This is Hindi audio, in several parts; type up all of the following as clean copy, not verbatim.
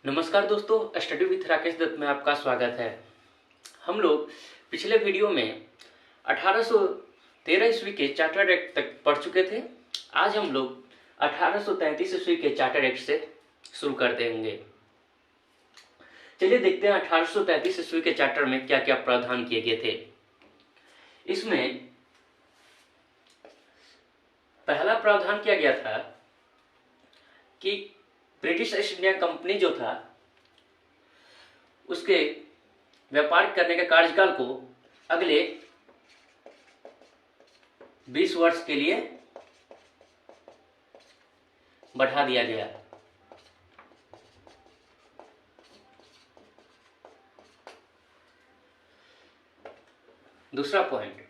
नमस्कार दोस्तों, स्टडी विथ राकेश दत्त में आपका स्वागत है। हम लोग पिछले वीडियो में 1813 ईस्वी के चार्टर्ड एक्ट तक पढ़ चुके थे। आज हम लोग 1833 ईस्वी के चार्टर्ड एक्ट से शुरू कर देंगे। चलिए देखते हैं 1833 ईस्वी के चार्टर में क्या क्या प्रावधान किए गए थे। इसमें पहला प्रावधान किया गया था कि ब्रिटिश ईस्ट इंडिया कंपनी जो था उसके व्यापार करने के कार्यकाल को अगले 20 वर्ष के लिए बढ़ा दिया गया। दूसरा पॉइंट,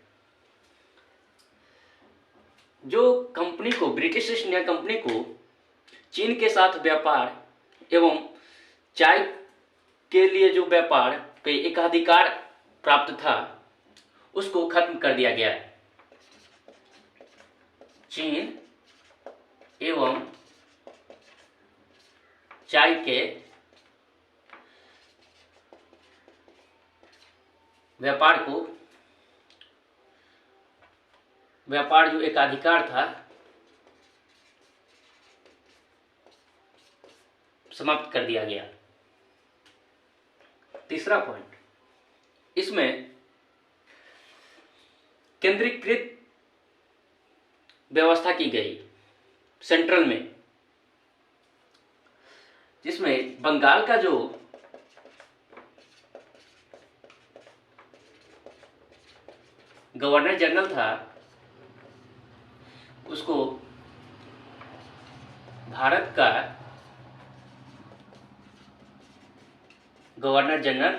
जो कंपनी को ब्रिटिश ईस्ट इंडिया कंपनी को चीन के साथ व्यापार एवं चाय के लिए जो व्यापार पे एकाधिकार प्राप्त था उसको खत्म कर दिया गया। चीन एवं चाय के व्यापार जो एकाधिकार था समाप्त कर दिया गया। तीसरा पॉइंट, इसमें केंद्रीकृत व्यवस्था की गई सेंट्रल में, जिसमें बंगाल का जो गवर्नर जनरल था उसको भारत का गवर्नर जनरल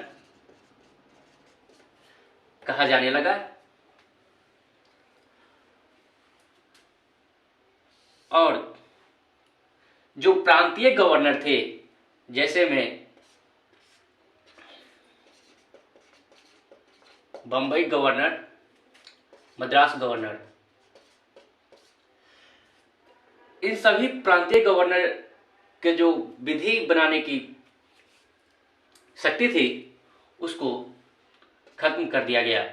कहा जाने लगा और जो प्रांतीय गवर्नर थे, जैसे में बंबई गवर्नर, मद्रास गवर्नर, इन सभी प्रांतीय गवर्नर के जो विधि बनाने की शक्ति थी उसको खत्म कर दिया गया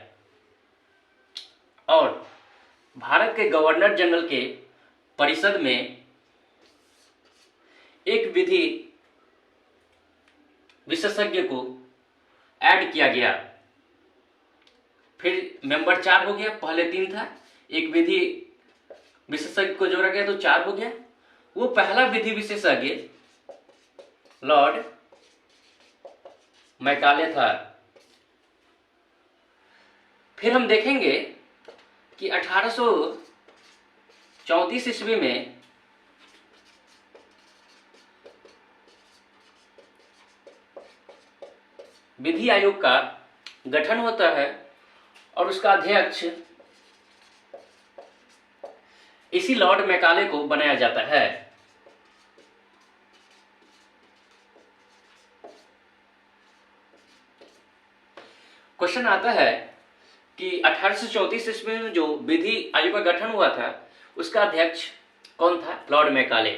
और भारत के गवर्नर जनरल के परिषद में एक विधि विशेषज्ञ को ऐड किया गया। फिर मेंबर 4 हो गया, पहले 3 था, एक विधि विशेषज्ञ को जोड़ा गया तो 4 हो गया। वो पहला विधि विशेषज्ञ लॉर्ड मैकाले था। फिर हम देखेंगे कि 1834 ईस्वी में विधि आयोग का गठन होता है और उसका अध्यक्ष इसी लॉर्ड मैकाले को बनाया जाता है। क्वेश्चन आता है कि 1834 ईस्वी में जो विधि आयोग का गठन हुआ था उसका अध्यक्ष कौन था? Lord Macaulay.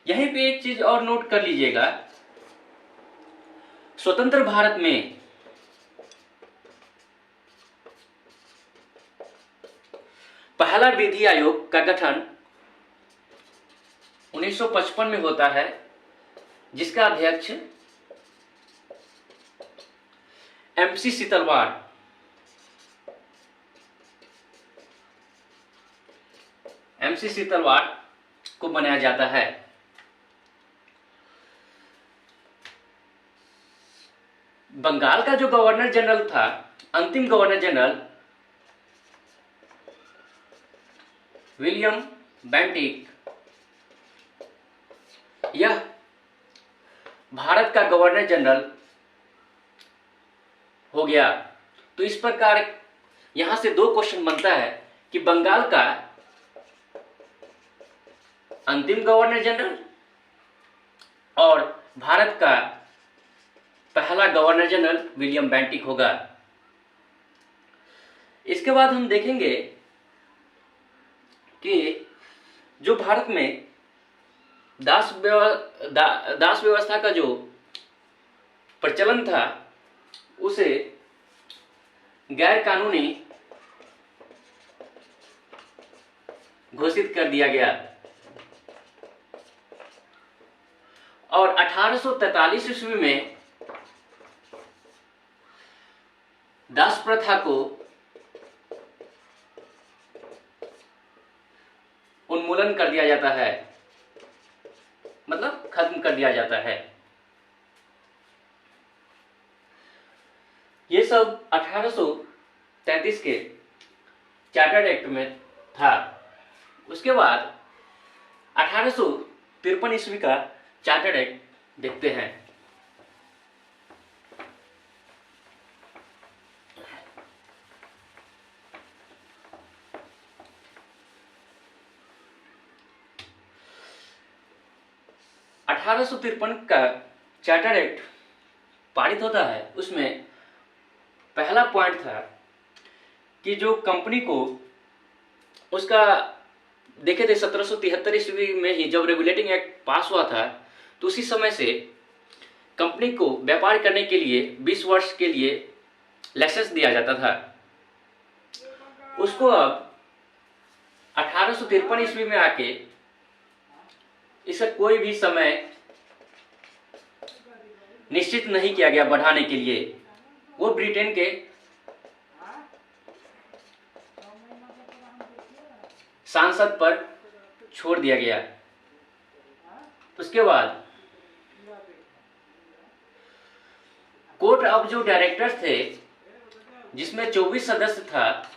यहीं पे एक चीज और नोट कर लीजिएगा, स्वतंत्र भारत में पहला विधि आयोग का गठन 1955 में होता है, जिसका अध्यक्ष एमसी सीतलवाड़ को बनाया जाता है। बंगाल का जो गवर्नर जनरल था, अंतिम गवर्नर जनरल विलियम बेंटिक, यह भारत का गवर्नर जनरल हो गया। तो इस प्रकार यहां से 2 क्वेश्चन बनता है कि बंगाल का अंतिम गवर्नर जनरल और भारत का पहला गवर्नर जनरल विलियम बेंटिक होगा। इसके बाद हम देखेंगे कि जो भारत में दास व्यवस्था का जो प्रचलन था उसे गैर कानूनी घोषित कर दिया गया और 1843 ईस्वी में दास प्रथा को उन्मूलन कर दिया जाता है, मतलब खत्म कर दिया जाता है। ये सब 1833 के चार्टर्ड एक्ट में था। उसके बाद 1853 ईस्वी का चार्टर्ड एक्ट देखते हैं। का चार्टर्ड एक्ट पारित होता है। उसमें पहला पॉइंट था कि जो कंपनी को उसका देखे थे 1773 ईस्वी में ही जब रेगुलेटिंग एक्ट पास हुआ था, तो उसी समय से कंपनी को व्यापार करने के लिए 20 वर्ष के लिए लाइसेंस दिया जाता था। उसको अब 1853 ईस्वी में आके इसका कोई भी समय निश्चित नहीं किया गया बढ़ाने के लिए। वो ब्रिटेन के सांसद पर छोड़ दिया गया। उसके बाद कोर्ट ऑफ जो डायरेक्टर्स थे, जिसमें 24 सदस्य था,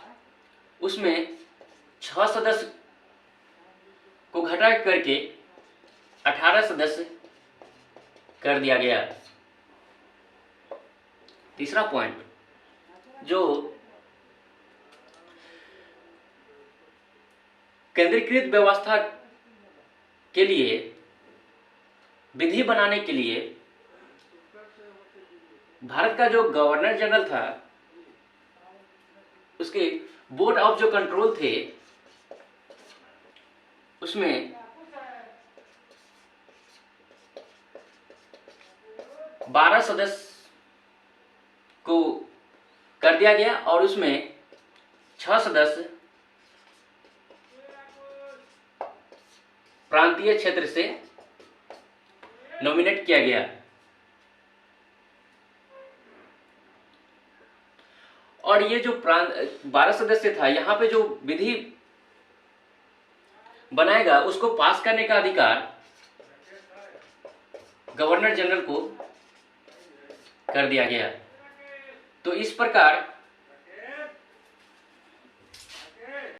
उसमें 6 सदस्य को घटा करके 18 सदस्य कर दिया गया। तीसरा पॉइंट, जो केंद्रीकृत व्यवस्था के लिए विधि बनाने के लिए भारत का जो गवर्नर जनरल था, उसके बोर्ड ऑफ जो कंट्रोल थे, उसमें 12 सदस्य को कर दिया गया और उसमें 6 सदस्य प्रांतीय क्षेत्र से नॉमिनेट किया गया। और ये जो 12 सदस्य था, यहाँ पे जो विधि बनाएगा उसको पास करने का अधिकार गवर्नर जनरल को कर दिया गया। तो इस प्रकार